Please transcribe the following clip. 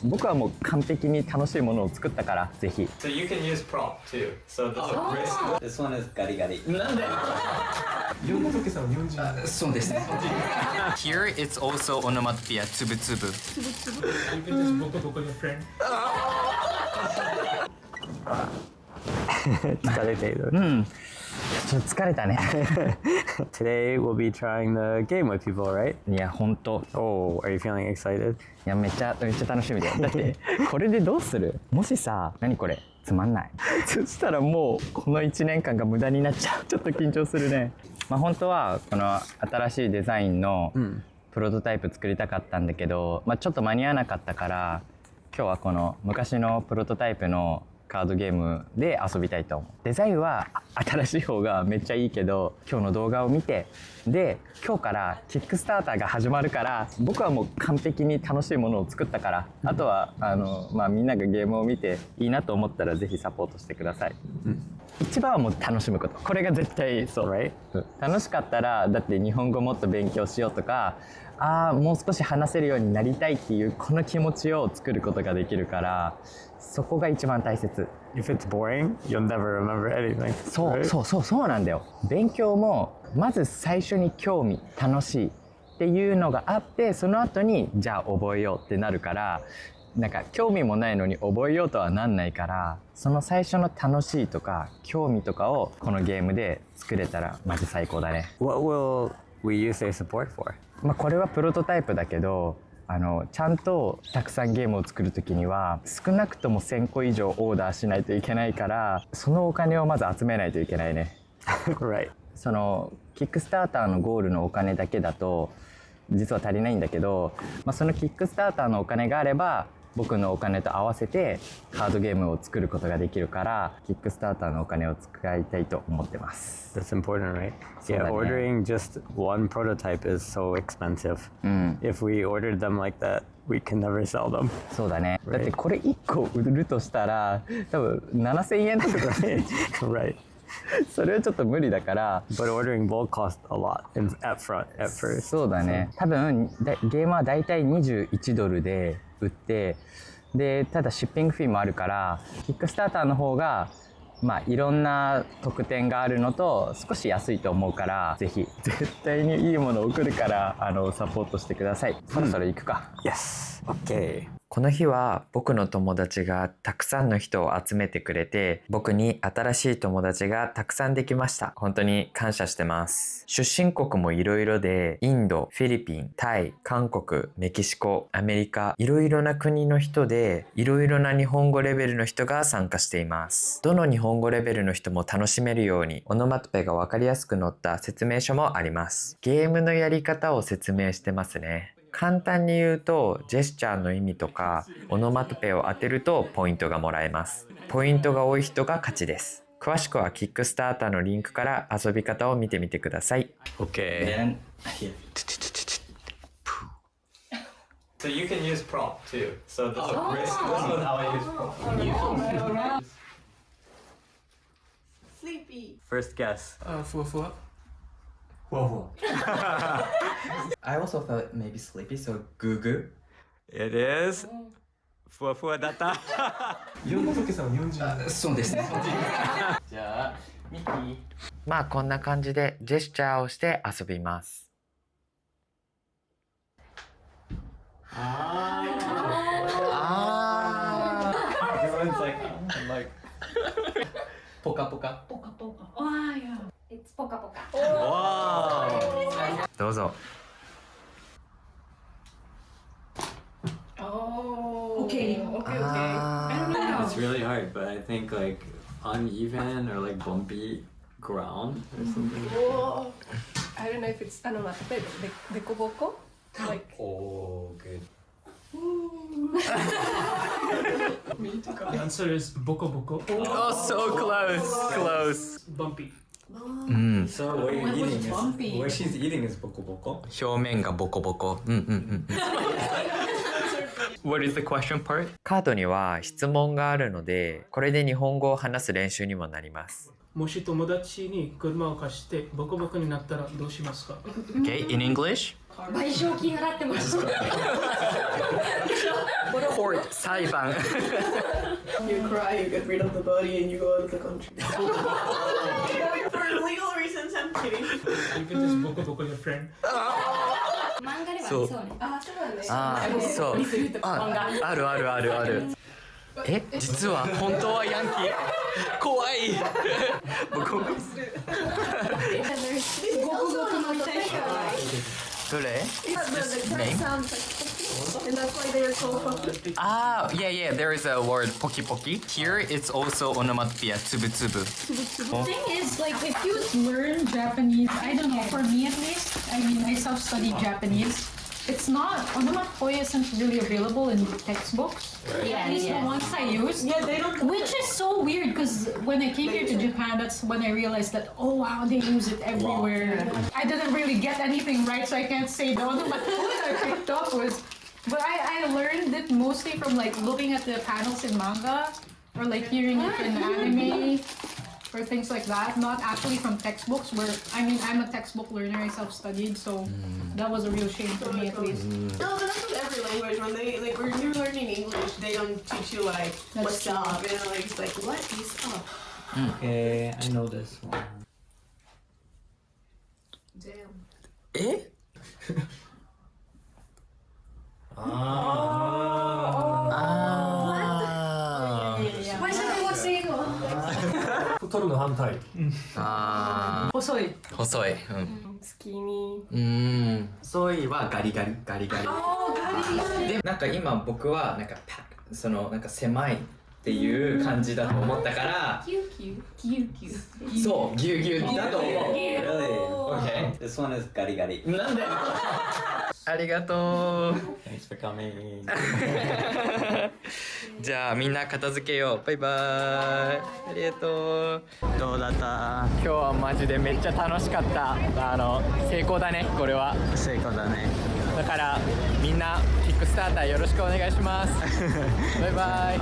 僕はもう完璧に楽しいものを作ったからぜひ。 So you can use prompt too. So this one is ガリガリ。なんで日本の時さんは日本人。そうですね。Here it's also onomatopoeia つぶつぶ。 You can just book a book with your friend. 疲れている。ちょっと疲れたね。Today we'll be trying the game with people, right? いや本当。 Oh, are you feeling excited? いやめっちゃ楽しみだよ。だってこれでどうする？もしさ、何これつまんない。そしたらもうこの1年間が無駄になっちゃう。ちょっと緊張するね。まあ本当はこの新しいデザインのプロトタイプ作りたかったんだけど、まあちょっと間に合わなかったから今日はこの昔のプロトタイプのカードゲームで遊びたいと思う。デザインは新しい方がめっちゃいいけど、今日の動画を見て、で今日からキックスターターが始まるから、僕はもう完璧に楽しいものを作ったから、あとはまあみんながゲームを見ていいなと思ったらぜひサポートしてください。一番はもう楽しむこと。これが絶対そう。Right? 楽しかったら、だって日本語もっと勉強しようとか、もう少し話せるようになりたいっていうこの気持ちを作ることができるから、そこが一番大切。 If it's boring, you'll never remember anything. そう、 right? そうなんだよ。勉強もまず最初に興味、楽しいっていうのがあって、その後にじゃあ覚えようってなるから、なんか興味もないのに覚えようとはなんないから、その最初の楽しいとか興味とかをこのゲームで作れたらマジ最高だね。 What will we use their support for? まあこれはプロトタイプだけど、ちゃんとたくさんゲームを作るときには少なくとも1000個以上オーダーしないといけないから、そのお金をまず集めないといけないね。Right. そのキックスターターのゴールのお金だけだと実は足りないんだけど、まあ、そのキックスターターのお金があれば僕のお金と合わせてカードゲームを作ることができるから、キックスターターのお金を使いたいと思ってます。 That's important, right? そうだ Yeah, ね。 ordering just one prototype is so expensive. If we ordered them like that, we can never sell them. そうだね。だってこれ1個売るとしたら多分7000円とかね。Right. それはちょっと無理だから。 But ordering will cost a lot at first. そうだね。多分ゲームはだいたい21ドルで売って、でただシッピングフィーもあるから、キックスターターの方がまあいろんな特典があるのと少し安いと思うから、ぜひ絶対にいいものを送るからサポートしてください。そろそろ行くか。 Yes. Okay. この日は僕の友達がたくさんの人を集めてくれて、僕に新しい友達がたくさんできました。本当に感謝してます。出身国もいろいろで、インド、フィリピン、タイ、韓国、メキシコ、アメリカ、いろいろな国の人で、いろいろな日本語レベルの人が参加しています。どの日本語レベルの人も楽しめるように、オノマトペがわかりやすく載った説明書もあります。ゲームのやり方を説明してますね。簡単に言うと、ジェスチャーの意味とかオノマトペを当てるとポイントがもらえます。ポイントが多い人が勝ちです。詳しくはキックスターターのリンクから遊び方を見てみてください。 Okay. Then here. So you can use prompt too. So this is how I use prompt. Sleepy. First guess. ふわふわ。 I also felt maybe sleepy, so goo goo. It is. ふわふわだった。日本の時さんは日本人。そうですね。じゃあミッキー。まあこんな感じでジェスチャーをして遊びます。Everyone's like, I'm like, ポカポカ。 Poka poka. Oh yeah. It's poka poka. wow. どうぞ。 Oh. Okay. Okay. I don't know. It's really hard, but I think like uneven or like bumpy ground or something. Whoa. I don't know if it's onomatopoeia, but dekoboko? Like. Oh, good. The answer is boko boko. Oh, so close. Bumpy. So what you're eating is bumpy? what she's eating is boko boko. 表面がボコボコ。What is the question part? カードには質問があるので、これで日本語を話す練習にもなります。もし友達に車を貸してボコボコになったらどうしますか？ Okay, in English. car. 賠償金払ってました Court 裁判 You cry, you get rid of the body, and you go out of the country. For legal reasons, I'm kidding. You can just Boko Boko your friend. 漫画ではありそうねあ、そうだね。あーそうあるあるあるあるえ実は本当はヤンキー怖い僕もごくごく飲みたい人はどれ Yeah, the cat Name? sounds like and that's why they're so fucking. Ah, yeah, there is a word poki poki. Here it's also onomatopoeia, tsubu tsubu. The thing is, like, if you learn Japanese, I don't know, for me at least, I mean, I self-studied Japanese. It's not, onomatopoeia isn't really available in textbooks. At least the ones I used. Yeah, they don't. Which is so weird because when I came here to Japan, that's when I realized that, oh wow, they use it everywhere. I didn't really get anything right, so I can't say the onomatopoeia I picked up was. But I learned it mostly from like looking at the panels in manga or like hearing it in anime or things like that. Not actually from textbooks where, I mean, I'm a textbook learner, I self-studied, so that was a real shame for me at least. No, but that's with every language. When they like when you're learning English, they don't teach you like what's true. up, and like it's like what is up. Okay, I know this one. Damn. えあーわしゃ欲しいの太るの反対。あ細い。ー細いSkinny. 細いはガリガリガリガリでなんか今僕はなんかパッそのなんか狭いっていう感じだと思ったからキューキューキューキューそうギュウギュウだと思う Really? Okay. This one is gari gari. なんでありがとう Thanks for coming. じゃあみんな片付けようバイバイありがとうどうだった今日はマジでめっちゃ楽しかった成功だねこれは成功だね。だからみんなキックスターターよろしくお願いしますバイバイ